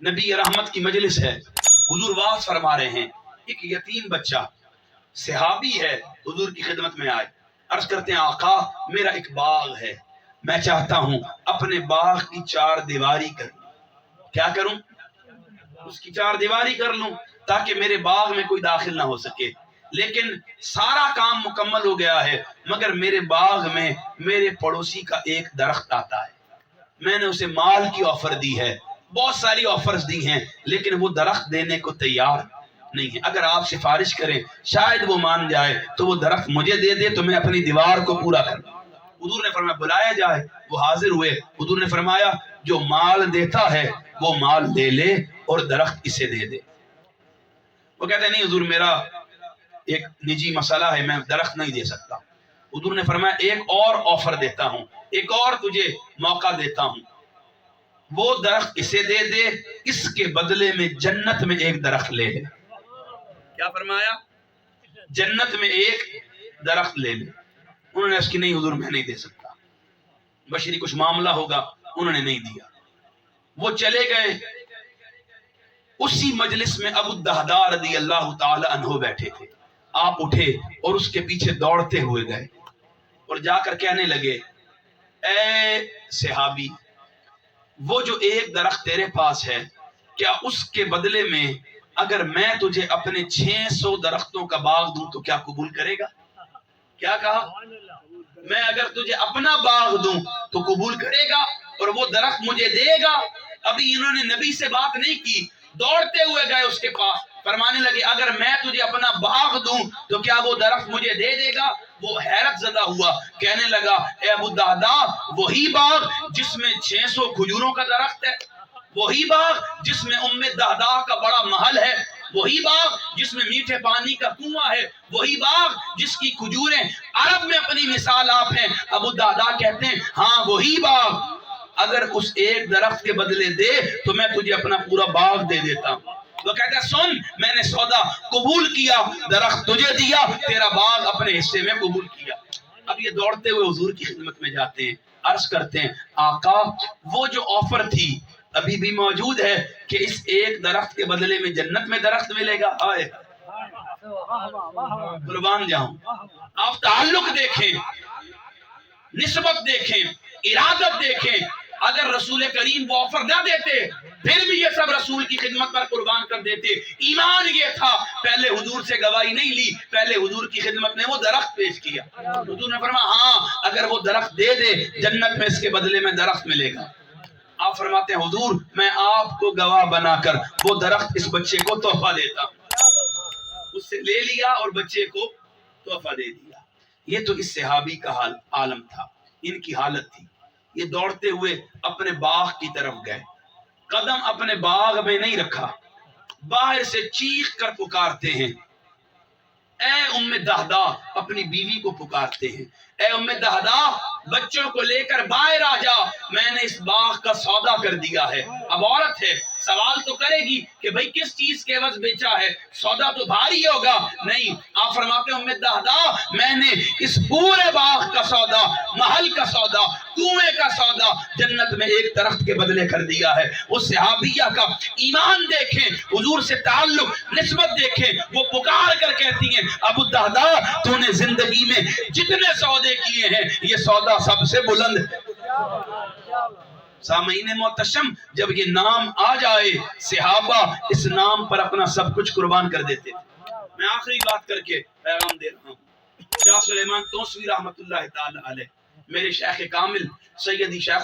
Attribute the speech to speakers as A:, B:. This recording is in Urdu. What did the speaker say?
A: نبی رحمت کی مجلس ہے، حضور واعظ فرما رہے ہیں، ایک یتیم بچہ صحابی ہے حضور کی خدمت میں آئے، عرض کرتے ہیں آقا میرا ایک باغ ہے، میں چاہتا ہوں اپنے باغ کی چار دیواری کروں۔ کیا کروں؟ اس کی چار دیواری کر لوں تاکہ میرے باغ میں کوئی داخل نہ ہو سکے، لیکن سارا کام مکمل ہو گیا ہے مگر میرے باغ میں میرے پڑوسی کا ایک درخت آتا ہے، میں نے اسے مال کی آفر دی ہے، بہت ساری آفرز دی ہیں لیکن وہ درخت دینے کو تیار نہیں ہے، اگر آپ سفارش کریں شاید وہ مان جائے تو وہ درخت مجھے دے دے تو میں اپنی دیوار کو پورا کر دوں۔ حضور نے فرمایا بلایا جائے، وہ حاضر ہوئے، حضور نے فرمایا جو مال دیتا ہے وہ مال دے لے اور درخت اسے دے دے۔ وہ کہتے ہیں نہیں حضور میرا ایک نجی مسئلہ ہے، میں درخت نہیں دے سکتا۔ حضور نے فرمایا ایک اور آفر دیتا ہوں، ایک اور تجھے موقع دیتا ہوں، وہ درخت اسے دے دے، اس کے بدلے میں جنت میں ایک درخت لے لے۔ کیا فرمایا؟ جنت میں ایک درخت لے لے۔ انہوں نے اس کی نہیں حضور میں نہیں دے سکتا، بشری کچھ معاملہ ہوگا، انہوں نے نہیں دیا، وہ چلے گئے۔ اسی مجلس میں ابو الدہداء رضی اللہ تعالی عنہ بیٹھے تھے، آپ اٹھے اور اس کے پیچھے دوڑتے ہوئے گئے اور جا کر کہنے لگے اے صحابی، وہ جو ایک درخت تیرے پاس ہے کیا اس کے بدلے میں اگر میں تجھے اپنے 600 درختوں کا باغ دوں تو کیا قبول کرے گا؟ کیا کہا؟ میں اگر تجھے اپنا باغ دوں تو قبول کرے گا اور وہ درخت مجھے دے گا؟ ابھی انہوں نے نبی سے بات نہیں کی، دوڑتے ہوئے گئے اس کے پاس، فرمانے لگے اگر میں تجھے اپنا باغ دوں تو کیا وہ درخت مجھے دے دے گا؟ وہ حیرت زدہ ہوا، کہنے لگا اے ابو الدہداء وہی باغ جس میں 600 کھجوروں کا درخت ہے، وہی باغ جس میں ام الدہداء کا بڑا محل ہے، وہی باغ جس میں میٹھے پانی کا کنواں ہے، وہی باغ جس کی کھجوریں عرب میں اپنی مثال آپ ہیں۔ ابو الدہداء کہتے ہیں ہاں وہی باغ، اگر اس ایک درخت کے بدلے دے تو میں تجھے اپنا پورا باغ دے دیتا ہوں۔ وہ کہتا ہے سن میں نے سودا قبول کیا، درخت تجھے دیا، تیرا باغ اپنے حصے میں قبول کیا۔ اب یہ دوڑتے ہوئے حضور کی خدمت میں جاتے ہیں، عرض کرتے ہیں آقا وہ جو آفر تھی ابھی بھی موجود ہے کہ اس ایک درخت کے بدلے میں جنت میں درخت ملے گا؟ آئے قربان جاؤں، آپ تعلق دیکھیں، نسبت دیکھیں، ارادت دیکھیں۔ اگر رسول کریم وہ آفر نہ دیتے پھر بھی یہ سب رسول کی خدمت پر قربان کر دیتے۔ ایمان یہ تھا پہلے حضور سے گواہی نہیں لی، پہلے حضور کی خدمت میں وہ درخت پیش کیا۔ حضور نے فرمایا ہاں اگر وہ درخت دے دے جنت میں اس کے بدلے میں درخت ملے گا۔ آپ فرماتے ہیں حضور میں آپ کو گواہ بنا کر وہ درخت اس بچے کو تحفہ دیتا ہوں۔ اس سے لے لیا اور بچے کو تحفہ دے دیا۔ یہ تو اس صحابی کا عالم تھا، ان کی حالت تھی۔ یہ دوڑتے ہوئے اپنے باغ کی طرف گئے، قدم اپنے باغ میں نہیں رکھا، باہر سے چیخ کر پکارتے ہیں اے ام الدہداء، اپنی بیوی کو پکارتے ہیں اے ام الدہداء بچوں کو لے کر باہر آ جا، میں نے اس باغ کا سودا کر دیا ہے۔ اب عورت ہے سوال تو کرے گی کہ بھئی کس چیز کے عوض بیچا ہے، سودا تو بھاری ہوگا۔ نہیں، آپ فرماتے ہیں ام الدہداء میں نے اس پورے باغ کا سودا، محل کا سودا، کنویں کا سودا جنت میں ایک درخت کے بدلے کر دیا ہے۔ اس صحابیہ کا ایمان دیکھیں، حضور سے تعلق، نسبت دیکھیں، وہ پکار کر کہتی ہیں ابو الدہداء تو نے زندگی میں جتنے سودے کیے ہیں یہ سودا سب سے بلند ہے۔ سامعین محتشم جب یہ نام آ جائے صحابہ اس نام پر اپنا سب کچھ قربان کر دیتے تھے۔ میں آخری بات کر کے پیغام دے رہا ہوں، شاہ سلیمان توسوی رحمت اللہ تعالی علیہ، میرے شیخ کامل سیدی شیخ